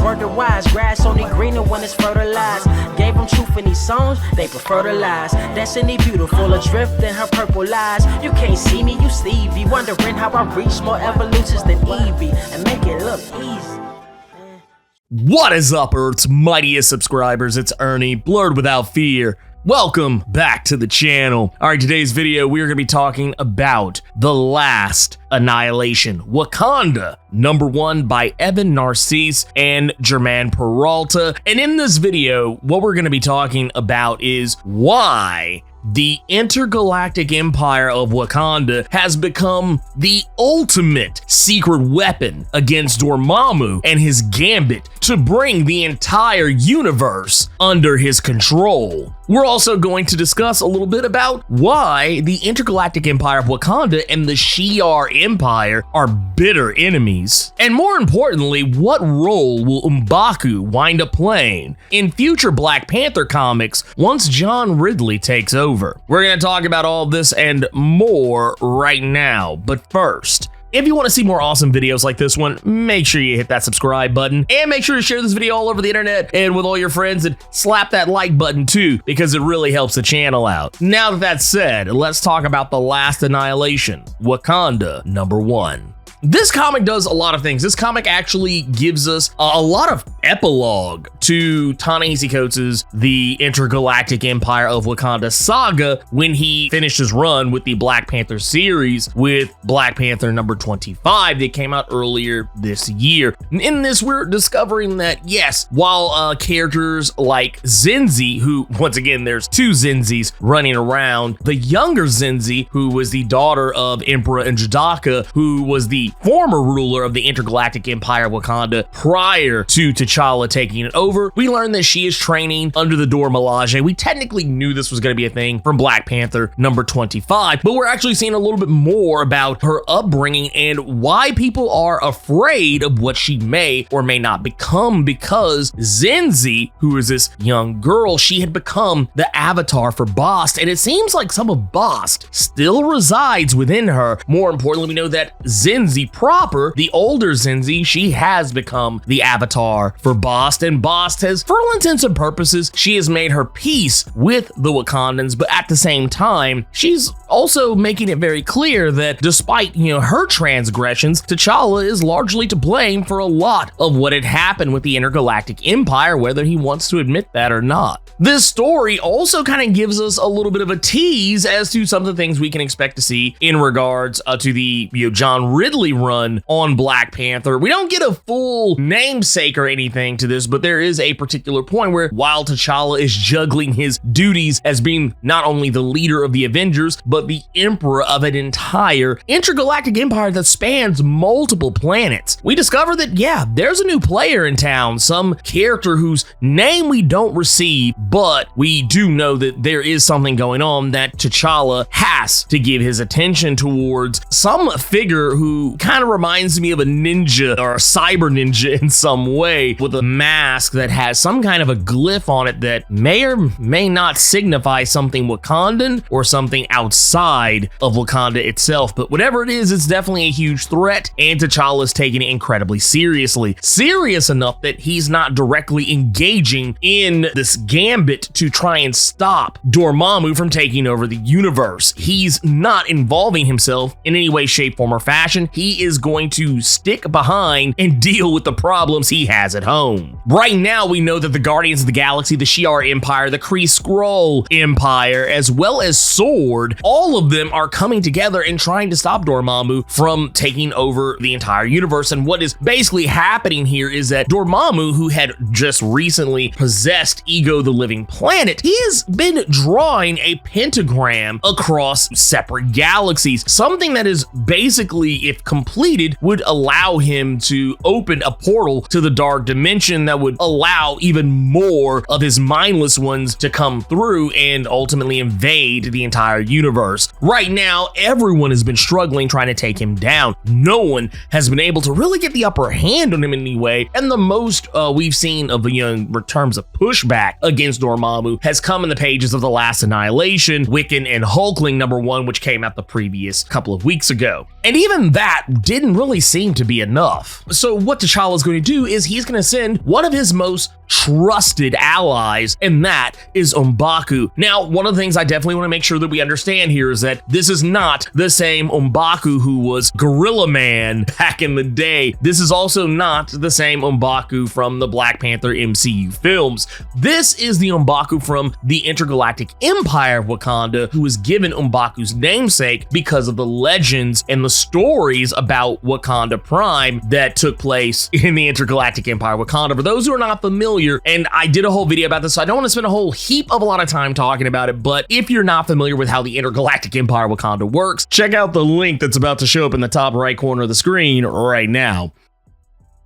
word to wise. Grass only greener when it's fertilized. Gave them truth in these songs, they prefer to lies. Destiny beautiful, adrift in her purple lies. You can't see me, you Stevie. Wondering how I reach more evolutions than Evie and make it look easy. What is up, Earth's mightiest subscribers? It's Ernie, Blerd without fear. Welcome back to the channel. All right, today's video, we're gonna be talking about The Last Annihilation, Wakanda, #1 by Evan Narcisse and Germain Peralta. And in this video, what we're gonna be talking about is why the intergalactic empire of Wakanda has become the ultimate secret weapon against Dormammu and his gambit to bring the entire universe under his control. We're also going to discuss a little bit about why the intergalactic empire of Wakanda and the Shi'ar empire are bitter enemies. And more importantly, what role will M'Baku wind up playing in future Black Panther comics once John Ridley takes over? We're going to talk about all this and more right now. But first, if you want to see more awesome videos like this one, make sure you hit that subscribe button and make sure to share this video all over the internet and with all your friends, and slap that like button too, because it really helps the channel out. Now that that's said, let's talk about The Last Annihilation, Wakanda #1. This comic does a lot of things. This comic actually gives us a lot of epilogue to Ta-Nehisi Coates' The Intergalactic Empire of Wakanda saga when he finished his run with the Black Panther series with Black Panther #25 that came out earlier this year. In this, we're discovering that, yes, while characters like Zinzi, who, once again, there's two Zinzis running around, the younger Zinzi, who was the daughter of Emperor Njidaka, who was the former ruler of the Intergalactic Empire of Wakanda prior to T'Challa taking it over, we learned that she is training under the Dora Milaje. We technically knew this was going to be a thing from Black Panther #25, but we're actually seeing a little bit more about her upbringing and why people are afraid of what she may or may not become, because Zinzi, who is this young girl, she had become the avatar for Bast, and it seems like some of Bast still resides within her. More importantly, we know that Zinzi proper, the older Zinzi, she has become the avatar for Bast, and Bast has, for all intents and purposes, she has made her peace with the Wakandans, but at the same time, she's also making it very clear that despite, her transgressions, T'Challa is largely to blame for a lot of what had happened with the Intergalactic Empire, whether he wants to admit that or not. This story also kind of gives us a little bit of a tease as to some of the things we can expect to see in regards to the John Ridley run on Black Panther. We don't get a full namesake or anything to this, but there is a particular point where while T'Challa is juggling his duties as being not only the leader of the Avengers, but the emperor of an entire intergalactic empire that spans multiple planets, we discover that, yeah, there's a new player in town, some character whose name we don't receive, but we do know that there is something going on that T'Challa has to give his attention towards. Some figure who kind of reminds me of a ninja or a cyber ninja in some way, with a mask that has some kind of a glyph on it that may or may not signify something Wakandan or something outside of Wakanda itself. But whatever it is, it's definitely a huge threat, and T'Challa's taking it incredibly seriously. Serious enough that he's not directly engaging in this gambit to try and stop Dormammu from taking over the universe. He's not involving himself in any way, shape, form, or fashion. He is going to stick behind and deal with the problems he has at home. Right now, we know that the Guardians of the Galaxy, the Shi'ar Empire, the Kree Skrull Empire, as well as SWORD, all of them are coming together and trying to stop Dormammu from taking over the entire universe. And what is basically happening here is that Dormammu, who had just recently possessed Ego the Living Planet, he has been drawing a pentagram across separate galaxies, something that is basically, if completed, would allow him to open a portal to the dark dimension that would allow even more of his mindless ones to come through and ultimately invade the entire universe. Right now, everyone has been struggling trying to take him down. No one has been able to really get the upper hand on him in any way, and the most we've seen of in terms of pushback against Dormammu has come in the pages of The Last Annihilation, Wiccan, and Hulkling #1, which came out the previous couple of weeks ago. And even that didn't really seem to be enough. So what T'Challa's going to do is he's going to send one of his most trusted allies, and that is M'Baku. Now, one of the things I definitely want to make sure that we understand here is that this is not the same M'Baku who was Gorilla Man back in the day. This is also not the same M'Baku from the Black Panther MCU films. This is the M'Baku from the Intergalactic Empire of Wakanda, who was given M'Baku's namesake because of the legends and the stories about Wakanda Prime that took place in the Intergalactic Empire of Wakanda. For those who are not familiar, and I did a whole video about this, so I don't want to spend a whole heap of a lot of time talking about it, but if you're not familiar with how the Intergalactic Empire of Wakanda works, check out the link that's about to show up in the top right corner of the screen right now.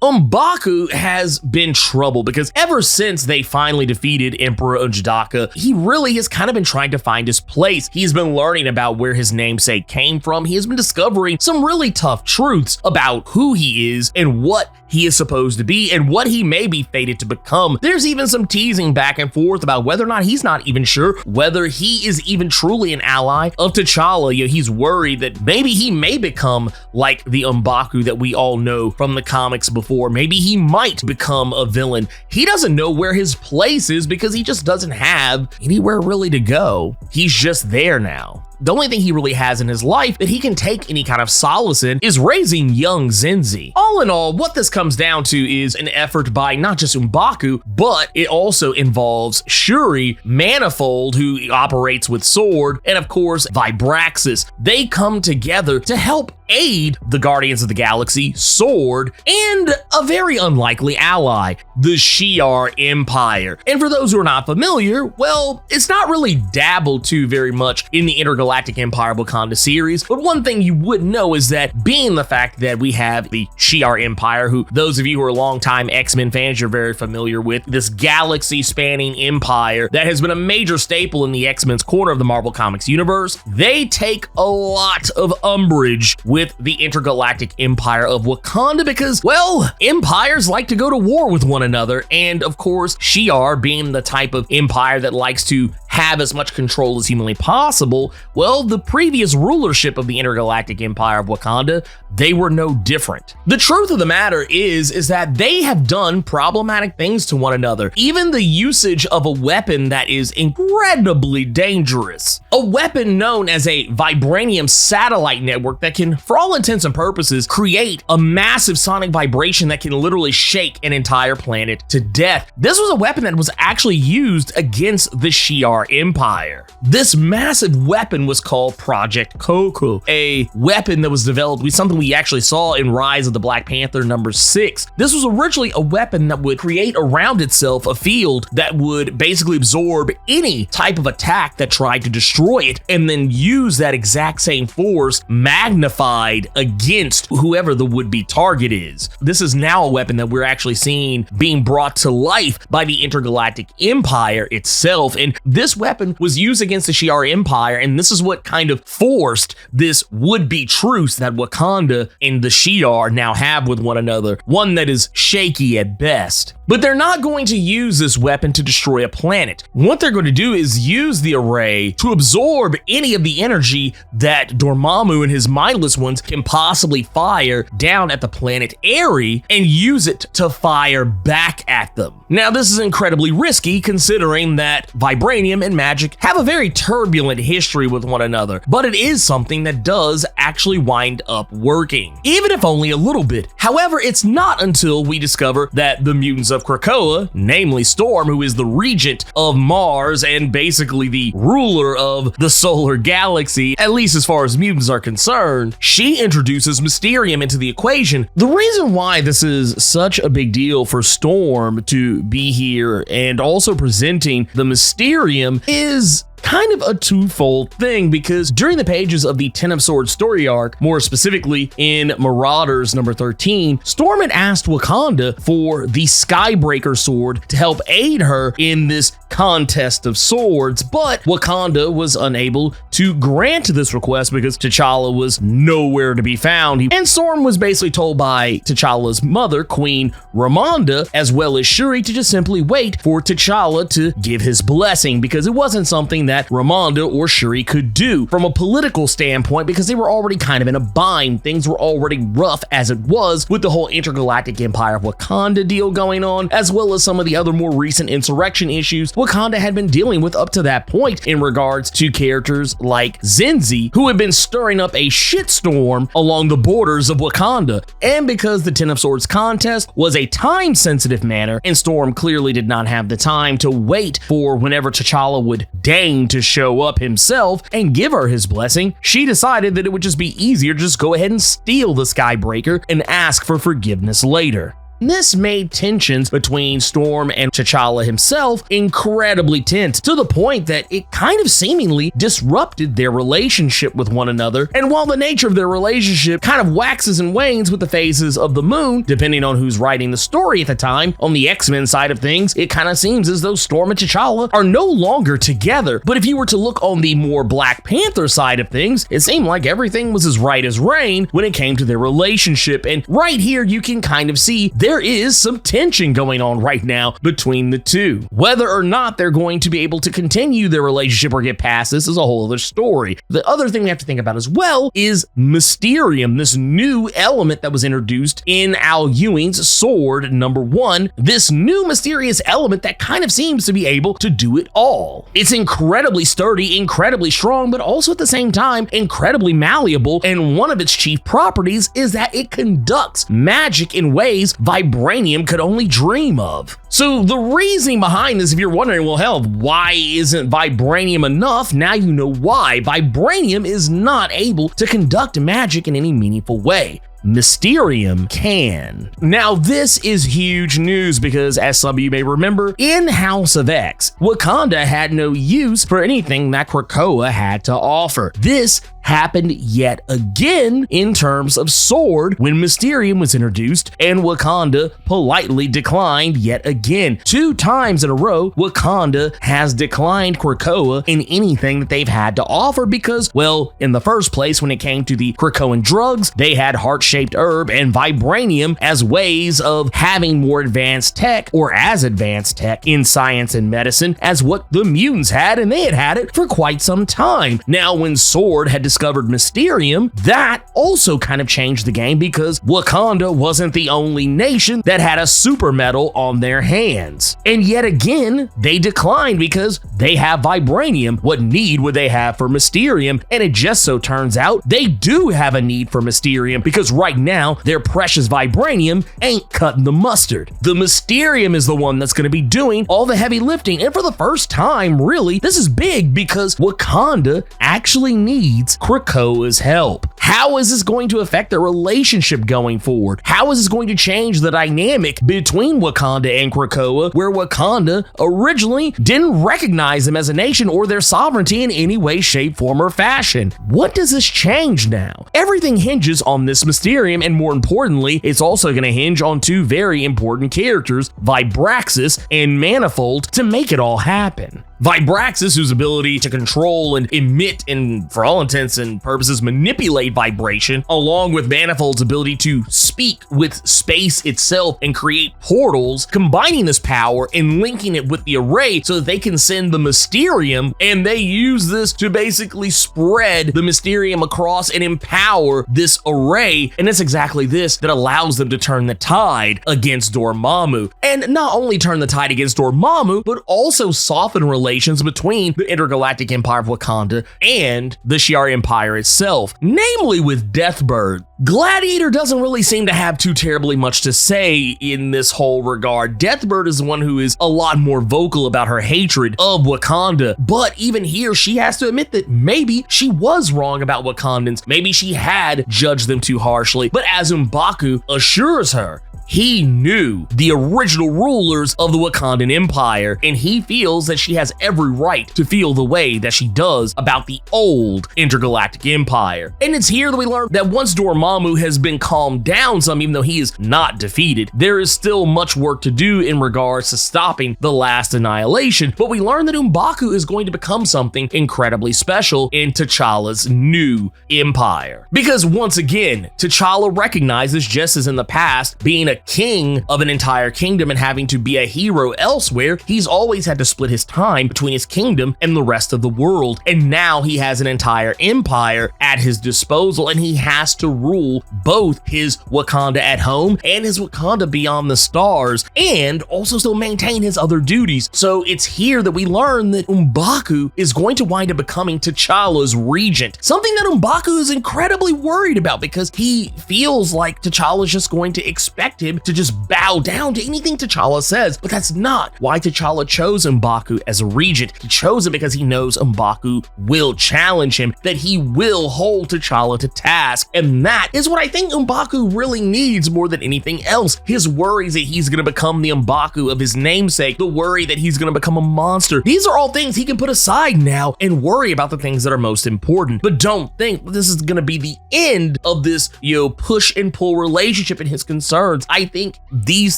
M'Baku has been trouble because ever since they finally defeated Emperor N'Jadaka, he really has kind of been trying to find his place. He's been learning about where his namesake came from. He has been discovering some really tough truths about who he is and what he is supposed to be and what he may be fated to become. There's even some teasing back and forth about whether or not he's not even sure whether he is even truly an ally of T'Challa. He's worried that maybe he may become like the M'Baku that we all know from the comics before. Maybe he might become a villain. He doesn't know where his place is because he just doesn't have anywhere really to go. He's just there now. The only thing he really has in his life that he can take any kind of solace in is raising young Zenzi. All in all, what this comes down to is an effort by not just M'Baku, but it also involves Shuri, Manifold, who operates with Sword, and of course, Vibraxis. They come together to help aid the Guardians of the Galaxy, Sword, and a very unlikely ally, the Shi'ar Empire. And for those who are not familiar, well, it's not really dabbled too very much in the Intergalactic Empire of Wakanda series, but one thing you would know is that being the fact that we have the Shi'ar Empire, who those of you who are longtime X-Men fans, you're very familiar with, this galaxy-spanning empire that has been a major staple in the X-Men's corner of the Marvel Comics universe, they take a lot of umbrage with the Intergalactic Empire of Wakanda because, well, empires like to go to war with one another, and of course, Shi'ar being the type of empire that likes to have as much control as humanly possible, well, the previous rulership of the Intergalactic Empire of Wakanda, they were no different. The truth of the matter is that they have done problematic things to one another. Even the usage of a weapon that is incredibly dangerous. A weapon known as a vibranium satellite network that can, for all intents and purposes, create a massive sonic vibration that can literally shake an entire planet to death. This was a weapon that was actually used against the Shi'ar Empire. This massive weapon was called Project Coco, a weapon that was developed with something we actually saw in Rise of the Black Panther #6. This was originally a weapon that would create around itself a field that would basically absorb any type of attack that tried to destroy it, and then use that exact same force magnified against whoever the would-be target is. This is now a weapon that we're actually seeing being brought to life by the Intergalactic Empire itself, and this weapon was used against the Shi'ar Empire, and this is what kind of forced this would-be truce that Wakanda and the Shi'ar now have with one another, one that is shaky at best. But they're not going to use this weapon to destroy a planet. What they're going to do is use the array to absorb any of the energy that Dormammu and his mindless ones can possibly fire down at the planet Aerie and use it to fire back at them. Now, this is incredibly risky considering that vibranium and magic have a very turbulent history with one another, but it is something that does actually wind up working, even if only a little bit. However, it's not until we discover that the mutants of Krakoa, namely Storm, who is the regent of Mars and basically the ruler of the solar galaxy, at least as far as mutants are concerned, she introduces Mysterium into the equation. The reason why this is such a big deal for Storm to be here and also presenting the Mysterium is kind of a twofold thing, because during the pages of the Ten of Swords story arc, more specifically in Marauders number 13, Storm had asked Wakanda for the Skybreaker sword to help aid her in this contest of swords, but Wakanda was unable to grant this request because T'Challa was nowhere to be found. And Storm was basically told by T'Challa's mother, Queen Ramonda, as well as Shuri, to just simply wait for T'Challa to give his blessing, because it wasn't something that Ramonda or Shuri could do from a political standpoint, because they were already kind of in a bind. Things were already rough as it was with the whole intergalactic Empire of Wakanda deal going on, as well as some of the other more recent insurrection issues Wakanda had been dealing with up to that point in regards to characters like Zenzi, who had been stirring up a shitstorm along the borders of Wakanda. And because the Ten of Swords contest was a time-sensitive matter, and Storm clearly did not have the time to wait for whenever T'Challa would deign to show up himself and give her his blessing, she decided that it would just be easier to just go ahead and steal the Skybreaker and ask for forgiveness later. This made tensions between Storm and T'Challa himself incredibly tense, to the point that it kind of seemingly disrupted their relationship with one another. And while the nature of their relationship kind of waxes and wanes with the phases of the moon, depending on who's writing the story at the time, on the X-Men side of things, it kind of seems as though Storm and T'Challa are no longer together. But if you were to look on the more Black Panther side of things, it seemed like everything was as right as rain when it came to their relationship. And right here, you can kind of see there is some tension going on right now between the two. Whether or not they're going to be able to continue their relationship or get past this is a whole other story. The other thing we have to think about as well is Mysterium, this new element that was introduced in Al Ewing's Sword number 1. This new mysterious element that kind of seems to be able to do it all. It's incredibly sturdy, incredibly strong, but also at the same time incredibly malleable, and one of its chief properties is that it conducts magic in ways vibranium could only dream of. So the reasoning behind this, if you're wondering, well, hell, why isn't vibranium enough? Now you know why. Vibranium is not able to conduct magic in any meaningful way. Mysterium can. Now, this is huge news because, as some of you may remember, in House of X, Wakanda had no use for anything that Krakoa had to offer. This happened yet again in terms of Sword when Mysterium was introduced, and Wakanda politely declined yet again. 2 times in a row, Wakanda has declined Krakoa in anything that they've had to offer because, well, in the first place, when it came to the Krakoan drugs, they had heart-shaped herb and vibranium as ways of having more advanced tech, or as advanced tech in science and medicine as what the mutants had, and they had had it for quite some time. Now, when Sword had discovered Mysterium, that also kind of changed the game because Wakanda wasn't the only nation that had a super metal on their hands. And yet again, they declined because they have vibranium. What need would they have for Mysterium? And it just so turns out they do have a need for Mysterium because right now their precious vibranium ain't cutting the mustard. The Mysterium is the one that's going to be doing all the heavy lifting, and for the first time, really, this is big because Wakanda actually needs Krakoa's help. How is this going to affect their relationship going forward? How is this going to change the dynamic between Wakanda and Krakoa, where Wakanda originally didn't recognize them as a nation or their sovereignty in any way, shape, form, or fashion? What does this change now? Everything hinges on this Mysterium, and more importantly, it's also going to hinge on 2 very important characters, Vibraxis and Manifold, to make it all happen. Vibraxis, whose ability to control and emit and, for all intents and purposes, manipulate vibration, along with Manifold's ability to speak with space itself and create portals, combining this power and linking it with the array so that they can send the Mysterium, and they use this to basically spread the Mysterium across and empower this array, and it's exactly this that allows them to turn the tide against Dormammu. And not only turn the tide against Dormammu, but also soften relations between the intergalactic empire of Wakanda and the Shi'ar Empire itself, namely with Deathbird. Gladiator doesn't really seem to have too terribly much to say in this whole regard. Deathbird is the one who is a lot more vocal about her hatred of Wakanda, but even here she has to admit that maybe she was wrong about Wakandans. Maybe she had judged them too harshly, but as M'Baku assures her, he knew the original rulers of the Wakandan Empire, and he feels that she has every right to feel the way that she does about the old intergalactic empire. And it's here that we learn that once Dormammu has been calmed down some, even though he is not defeated, there is still much work to do in regards to stopping the last Annihilation. But we learn that M'Baku is going to become something incredibly special in T'Challa's new empire. Because once again, T'Challa recognizes, just as in the past, being a king of an entire kingdom and having to be a hero elsewhere, he's always had to split his time between his kingdom and the rest of the world. And now he has an entire empire at his disposal, and he has to rule both his Wakanda at home and his Wakanda beyond the stars, and also still maintain his other duties. So it's here that we learn that M'Baku is going to wind up becoming T'Challa's regent, something that M'Baku is incredibly worried about because he feels like T'Challa's just going to expect him to just bow down to anything T'Challa says. But that's not why T'Challa chose M'Baku as a regent. He chose him because he knows M'Baku will challenge him, that he will hold T'Challa to task. And that is what I think M'Baku really needs more than anything else. His worries that he's going to become the M'Baku of his namesake, the worry that he's going to become a monster. These are all things he can put aside now and worry about the things that are most important. But don't think this is going to be the end of this, push and pull relationship and his concerns. I think these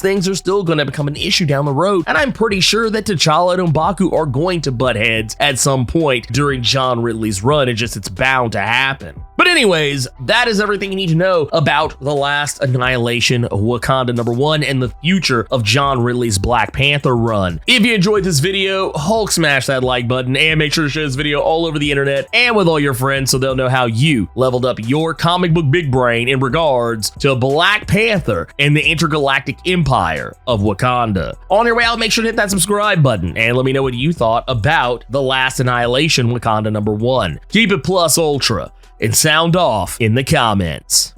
things are still going to become an issue down the road. And I'm pretty sure that T'Challa and M'Baku are going to butt heads at some point during John Ridley's run. It's bound to happen. But anyways, that is everything you need to know about The Last Annihilation, Wakanda #1, and the future of John Ridley's Black Panther run. If you enjoyed this video, Hulk smash that like button and make sure to share this video all over the internet and with all your friends so they'll know how you leveled up your comic book big brain in regards to Black Panther and the intergalactic empire of Wakanda. On your way out, make sure to hit that subscribe button and let me know what you thought about The Last Annihilation, Wakanda #1. Keep it plus ultra and sound off in the comments.